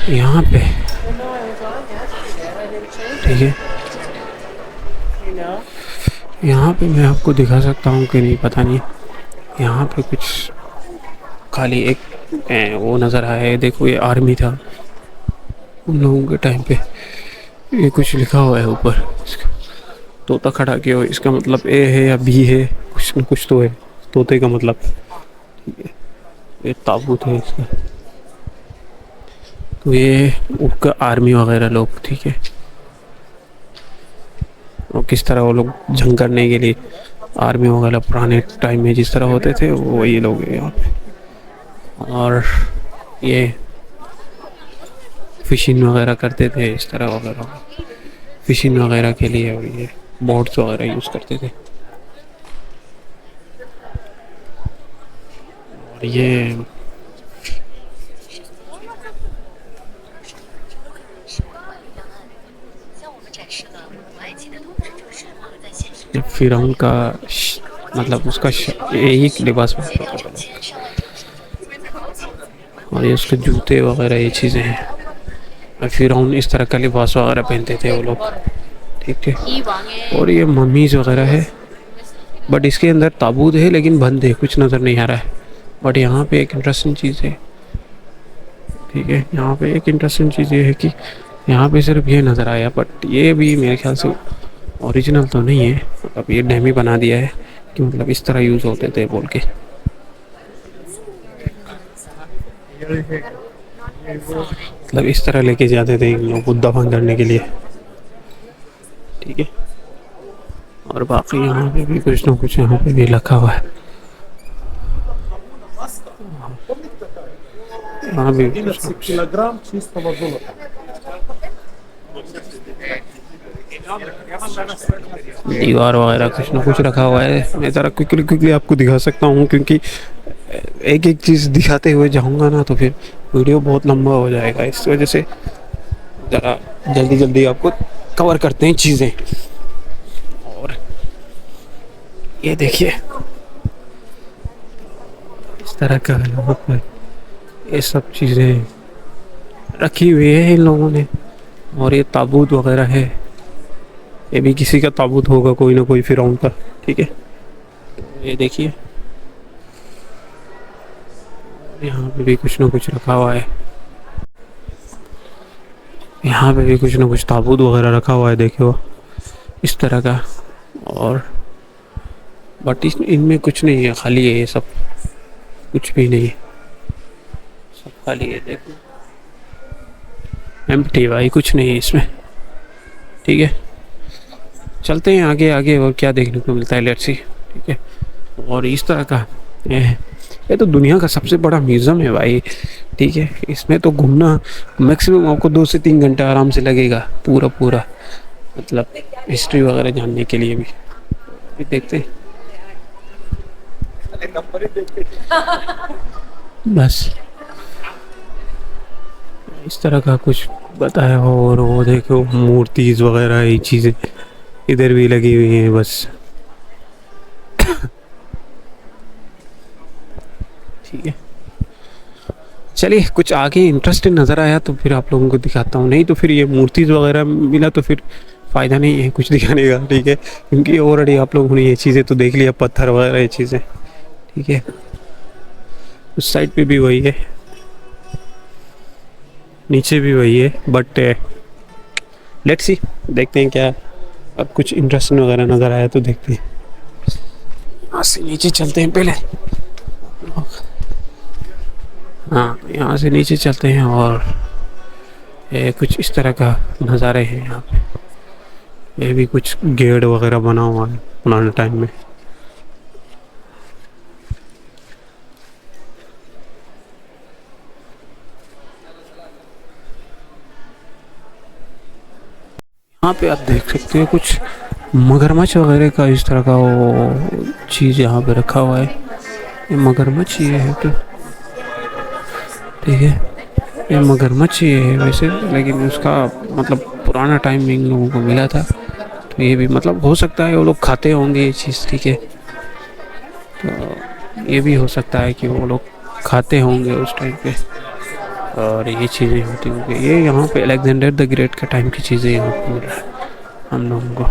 यहाँ पे ठीक है, यहाँ पे मैं आपको दिखा सकता हूँ कि नहीं पता नहीं। यहाँ पे कुछ खाली एक वो नज़र आया है, देखो ये आर्मी था उन लोगों के टाइम पे। ये कुछ लिखा हुआ है ऊपर, तोता खड़ा किया हो, इसका मतलब ए है या बी है, कुछ न कुछ तो है तोते का मतलब। ये ताबूत है इसका, तो ये उनका आर्मी वगैरह लोग, ठीक है, और किस तरह वो लोग जंग करने के लिए आर्मी वगैरह पुराने टाइम में जिस तरह होते थे वो ये लोग हैं यहाँ पे। और ये फिशिंग वगैरह करते थे इस तरह वगैरह, फिशिंग वगैरह के लिए, और ये बोट्स वगैरह यूज़ करते थे। और ये फिरौन का मतलब उसका यही लिबास में, और ये उसके जूते वगैरह ये चीज़ें हैं। फिरौन इस तरह का लिबास वगैरह पहनते थे वो लोग, ठीक है। और ये मम्मीज़ वगैरह है, बट इसके अंदर ताबूत है लेकिन बंद है, कुछ नज़र नहीं आ रहा है। बट यहाँ पे एक इंटरेस्टिंग चीज़ है, ठीक है, यहाँ पे एक इंटरेस्टिंग चीज़ ये है कि यहाँ पे सिर्फ ये नज़र आया, बट ये भी मेरे ख्याल से ओरिजिनल तो नहीं है, मतलब ये डैमी बना दिया है कि मतलब इस तरह यूज़ होते थे बोल के। मतलब इस तरह लेके जाते थे इन लोगों को दफन करने के लिए, ठीक है। और बाकी यहाँ पे भी कुछ ना कुछ यहाँ पे भी रखा हुआ है, यहाँ भी दीवार वगैरह कुछ ना कुछ रखा हुआ है। मैं ज़रा क्विकली क्विकली आपको दिखा सकता हूँ, क्योंकि एक एक चीज़ दिखाते हुए जाऊँगा ना तो फिर वीडियो बहुत लंबा हो जाएगा, इस वजह से ज़रा जल्दी जल्दी आपको कवर करते हैं चीज़ें। और ये देखिए इस तरह का यहाँ पर ये सब चीज़ें रखी हुई है इन लोगों ने। और ये ताबूत वगैरह है, ये भी किसी का ताबूत होगा, कोई ना कोई फिरौन का, ठीक है। ये देखिए यहाँ पे भी कुछ ना कुछ रखा हुआ है, यहाँ पे भी कुछ ना कुछ ताबूत वगैरह रखा हुआ है, देखो इस तरह का। और बट इनमें कुछ नहीं है, खाली है ये सब, कुछ भी नहीं है, सब खाली है, देखो एम्प्टी भाई, कुछ नहीं है इसमें, ठीक है। चलते हैं आगे आगे और क्या देखने को मिलता है, लेट्स सी, ठीक है। और इस तरह का ये तो दुनिया का सबसे बड़ा म्यूज़ियम है भाई, ठीक है। इसमें तो घूमना मैक्सिमम आपको 2 से 3 घंटे आराम से लगेगा, पूरा पूरा मतलब हिस्ट्री वगैरह जानने के लिए भी देखते हैं बस इस तरह का कुछ बताया हो। और वो देखो मूर्तिज वगैरह ये चीज़ें इधर भी लगी हुई हैं बस, ठीक है। चलिए कुछ आगे इंटरेस्टिंग नज़र आया तो फिर आप लोगों को दिखाता हूँ, नहीं तो फिर ये मूर्तिज वगैरह मिला तो फिर फ़ायदा नहीं है कुछ दिखाने का, ठीक है, क्योंकि ऑलरेडी आप लोगों ने ये चीज़ें तो देख लिया, पत्थर वगैरह ये चीज़ें, ठीक है। उस साइड पे भी वही है, नीचे भी वही है, बट लेट्स सी, देखते हैं क्या अब कुछ इंटरेस्टिंग वगैरह नज़र आया तो देखते हैं। यहाँ से नीचे चलते हैं पहले, हाँ यहाँ से नीचे चलते हैं। और कुछ इस तरह का नज़ारे हैं यहाँ पे, ये भी कुछ गेट वगैरह बना हुआ है पुराने टाइम में। यहाँ पे आप देख सकते हो कुछ मगरमच्छ वगैरह का इस तरह का वो चीज़ यहाँ पे रखा हुआ है। ये मगरमच्छ ये है तो, ठीक है, ये मगरमच्छ ये है वैसे, लेकिन उसका मतलब पुराना टाइम में इन लोगों को मिला था, तो ये भी मतलब हो सकता है वो लोग खाते होंगे ये चीज़, ठीक है। तो ये भी हो सकता है कि वो लोग खाते होंगे उस टाइम पे, और ये चीज़ें होती होंगी। ये यहाँ पे अलेक्जेंडर द ग्रेट के टाइम की चीज़ें यहाँ पे मिल रहा है हम लोगों को।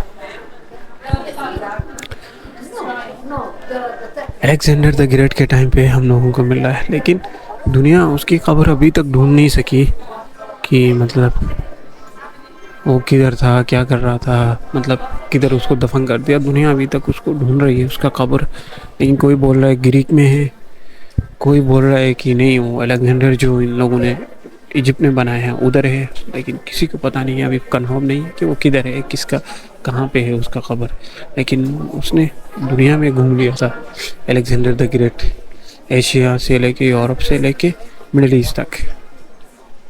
अलेक्जेंडर द ग्रेट के टाइम पे हम लोगों को मिल रहा है, लेकिन दुनिया उसकी खबर अभी तक ढूंढ नहीं सकी कि मतलब वो किधर था, क्या कर रहा था, मतलब किधर उसको दफन कर दिया। दुनिया अभी तक उसको ढूंढ रही है, उसका खबर। लेकिन कोई बोल रहा है ग्रीक में है, कोई बोल रहा है कि नहीं वो अलेक्जेंडर जो इन लोगों ने इजिप्ट में बनाया है उधर है। लेकिन किसी को पता नहीं है, अभी कंफर्म नहीं है कि वो किधर है, किसका कहाँ पे है उसका खबर। लेकिन उसने दुनिया में घूम लिया था अलेक्जेंडर द ग्रेट, एशिया से लेके यूरोप से लेके मिडिल ईस्ट तक।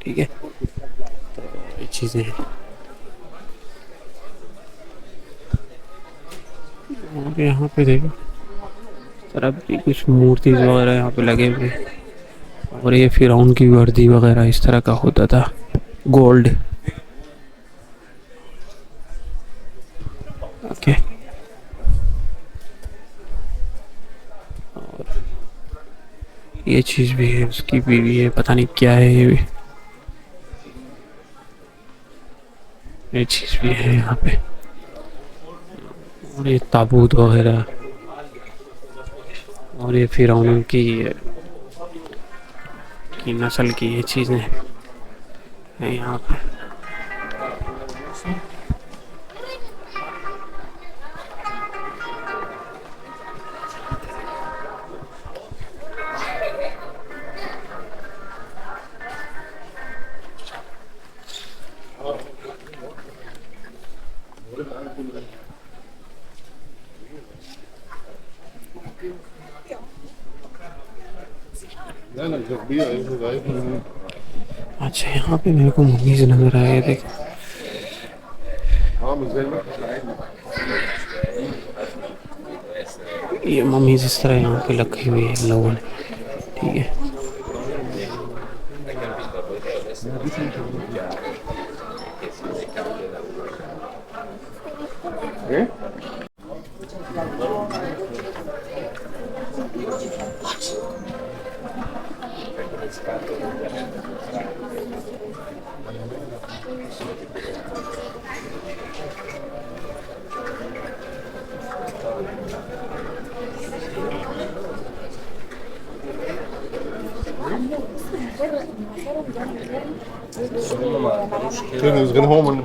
ठीक है, ये चीज़ें हैं। और यहाँ पे देखो तरफ भी कुछ मूर्ति वगैरह यहाँ पे लगे हुए। और ये फिरौन की वर्दी वगैरह इस तरह का होता था, गोल्ड। ओके, और ये चीज़ भी है, उसकी बीवी है, पता नहीं क्या है ये भी। ये चीज़ भी है यहाँ पे। और ये ताबूत वगैरह, और ये फिरौन की नस्ल की ये चीज़ें हैं यहाँ पे। अच्छा, यहाँ पे मेरे को मम्मीज नजर आए, देख। ये मम्मीज इस तरह यहाँ पे रखी हुई है इन लोगों ने। ठीक है, Tönnies gaan gewoon met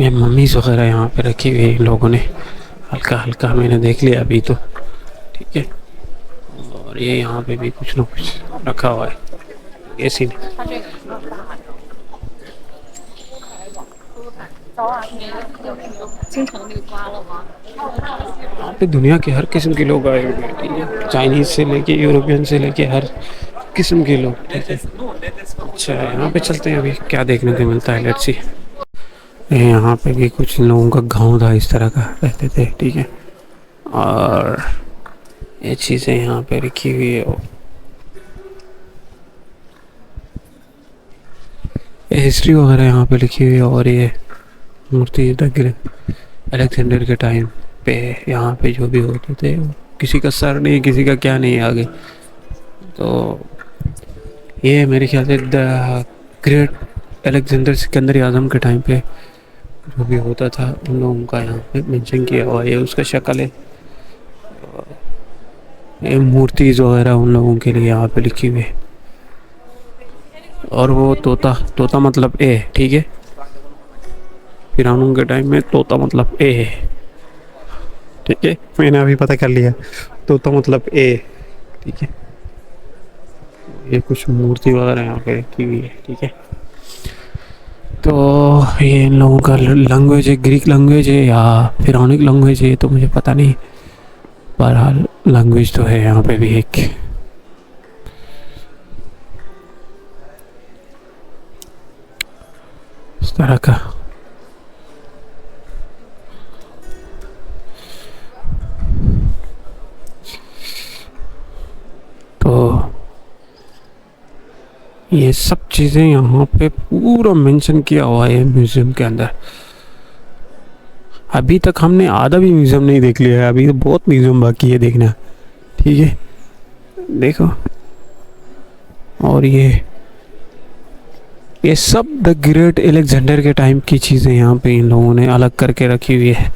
ये मम्मीज वगैरह यहाँ पे रखी हुई है इन लोगों ने, हल्का हल्का मैंने देख लिया अभी तो। ठीक है, और ये यहाँ पे भी कुछ ना कुछ रखा हुआ है, ये सीन। यहाँ पे दुनिया के हर किस्म के लोग आए हुए हैं। ठीक है, चाइनीज से लेके यूरोपियन से लेके हर किस्म के लोग। ठीक है, अच्छा यहाँ पे चलते हैं, अभी क्या देखने को मिलता है, लेट्स सी। यहाँ पे भी कुछ लोगों का गांव था, इस तरह का रहते थे। ठीक है, और ये चीज़ें यहाँ पे रखी हुई है, ये हिस्ट्री वगैरह यहाँ पे लिखी हुई है। और ये मूर्ति अलेक्जेंडर के टाइम पे यहाँ पे जो भी होते थे, किसी का सर नहीं, किसी का क्या नहीं आगे। तो ये मेरे ख्याल से द ग्रेट अलेक्जेंडर सिकंदर आज़म के टाइम पे जो भी होता था उन लोगों का यहाँ पे मेंशन किया हुआ है। ये उसका शक्ल है, ये मूर्तिज वगैरह उन लोगों के लिए यहाँ पे लिखी हुई है। और वो तोता मतलब ए। ठीक है, फिरौन के टाइम में तोता मतलब ए है। ठीक है, मैंने अभी पता कर लिया, तोता मतलब ए। ठीक है, ये कुछ मूर्ति वगैरह यहाँ पे रखी हुई है। ठीक है, तो ये इन लोगों का लैंग्वेज है, ग्रीक लैंग्वेज है या फिरौनिक लैंग्वेज है तो मुझे पता नहीं, बहरहाल लैंग्वेज तो है यहाँ पे भी एक। इस तरह का ये सब चीज़ें यहाँ पे पूरा मेंशन किया हुआ है म्यूज़ियम के अंदर। अभी तक हमने आधा भी म्यूज़ियम नहीं देख लिया है, अभी तो बहुत म्यूज़ियम बाकी है देखना। ठीक है, देखो। और ये सब द ग्रेट अलेक्जेंडर के टाइम की चीज़ें यहाँ पे इन लोगों ने अलग करके रखी हुई है।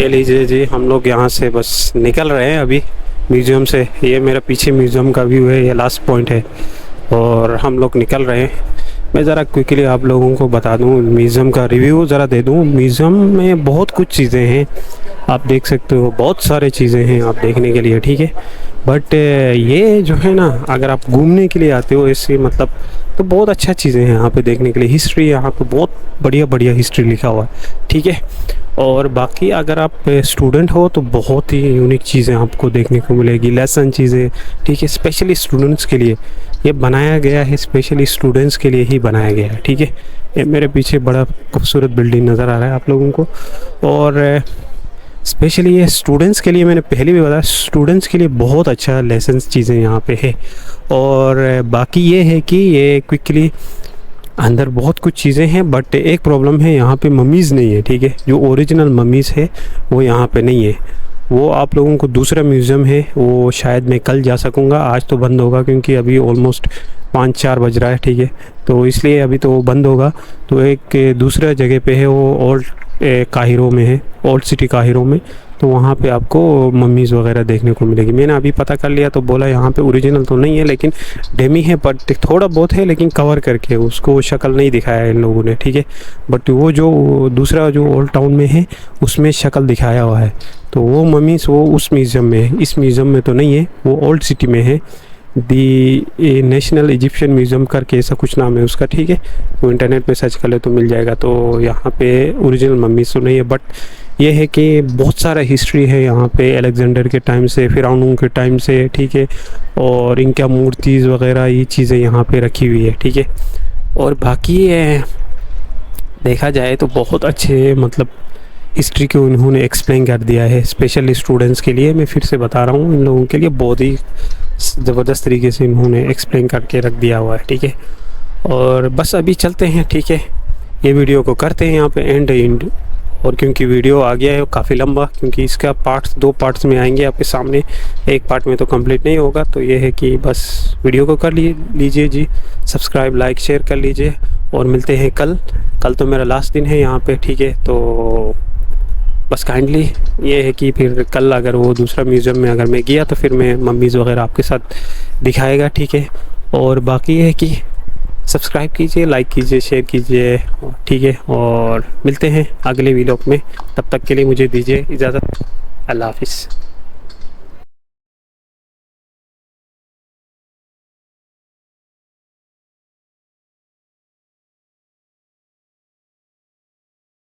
ये लीजिए जी, हम लोग यहाँ से बस निकल रहे हैं अभी म्यूज़ियम से। ये मेरा पीछे म्यूज़ियम का व्यू है, ये लास्ट पॉइंट है और हम लोग निकल रहे हैं। मैं ज़रा क्विकली आप लोगों को बता दूं, म्यूज़ियम का रिव्यू ज़रा दे दूं। म्यूज़ियम में बहुत कुछ चीज़ें हैं, आप देख सकते हो, बहुत सारे चीज़ें हैं आप देखने के लिए, ठीक है। बट ये जो है ना, अगर आप घूमने के लिए आते हो ऐसे मतलब, तो बहुत अच्छा चीज़ें हैं यहाँ पे देखने के लिए। हिस्ट्री यहाँ पे बहुत बढ़िया बढ़िया हिस्ट्री लिखा हुआ है, ठीक है। और बाकी अगर आप स्टूडेंट हो तो बहुत ही यूनिक चीज़ें आपको देखने को मिलेगी, लेसन चीज़ें, ठीक है। स्पेशली स्टूडेंट्स के लिए ये बनाया गया है, स्पेशली स्टूडेंट्स के लिए ही बनाया गया है, ठीक है। ये मेरे पीछे बड़ा खूबसूरत बिल्डिंग नज़र आ रहा है आप लोगों को। और स्पेशली ये स्टूडेंट्स के लिए, मैंने पहले भी बताया, स्टूडेंट्स के लिए बहुत अच्छा लेसन्स चीज़ें यहाँ पे है। और बाकी ये है कि ये क्विकली अंदर बहुत कुछ चीज़ें हैं, बट एक प्रॉब्लम है, यहाँ पे मम्मीज़ नहीं है, ठीक है। जो ओरिजिनल मम्मीज़ है वो यहाँ पे नहीं है। वो आप लोगों को दूसरा म्यूज़ियम है, वो शायद मैं कल जा सकूँगा, आज तो बंद होगा क्योंकि अभी ऑलमोस्ट 5-4 बज रहा है, ठीक है। तो इसलिए अभी तो वो बंद होगा। तो एक दूसरा जगह पे है, वो ओल्ड काहिरो में है, ओल्ड सिटी काहिरो में। तो वहाँ पे आपको मम्मीज़ वगैरह देखने को मिलेगी। मैंने अभी पता कर लिया तो बोला यहाँ पे ओरिजिनल तो नहीं है, लेकिन डेमी है, बट थोड़ा बहुत है, लेकिन कवर करके उसको शक्ल नहीं दिखाया है इन लोगों ने, ठीक है। बट वो जो दूसरा जो ओल्ड टाउन में है उसमें शक्ल दिखाया हुआ है। तो वो मम्मीज़ वो उस म्यूज़ियम में है, इस म्यूज़ियम में तो नहीं है, वो ओल्ड सिटी में है। दी नेशनल इजिप्शियन म्यूज़ियम करके ऐसा कुछ नाम है उसका, ठीक है। वो इंटरनेट पे सर्च कर ले तो मिल जाएगा। तो यहाँ पे ओरिजिनल मम्मीज़ तो नहीं है, बट ये है कि बहुत सारा हिस्ट्री है यहाँ पे, अलेक्जेंडर के टाइम से, फिरौनों के टाइम से, ठीक है। और इनका मूर्तिज़ वगैरह ये चीज़ें यहाँ पे रखी हुई है, ठीक है। और बाकी देखा जाए तो बहुत अच्छे मतलब हिस्ट्री को उन्होंने एक्सप्लेन कर दिया है, स्पेशली स्टूडेंट्स के लिए। मैं फिर से बता रहा हूँ, इन लोगों के लिए बहुत ही ज़बरदस्त तरीके से इन्होंने एक्सप्लेन करके रख दिया हुआ है, ठीक है। और बस अभी चलते हैं, ठीक है। ये वीडियो को करते हैं यहाँ पे एंड। और क्योंकि वीडियो आ गया है काफ़ी लंबा, क्योंकि इसका पार्ट्स 2 पार्ट्स में आएंगे आपके सामने, एक पार्ट में तो कंप्लीट नहीं होगा। तो ये है कि बस वीडियो को कर लीजिए जी, सब्सक्राइब लाइक शेयर कर लीजिए। और मिलते हैं कल तो मेरा लास्ट दिन है यहाँ पे, ठीक है। तो बस काइंडली ये है कि फिर कल अगर वो दूसरा म्यूज़ियम में अगर मैं गया तो फिर मैं मम्मीज़ वगैरह आपके साथ दिखाएगा, ठीक है। और बाकी ये है कि सब्सक्राइब कीजिए, लाइक कीजिए, शेयर कीजिए, ठीक है। और मिलते हैं अगले वीडियो में, तब तक के लिए मुझे दीजिए इजाज़त। अल्लाह हाफिज़।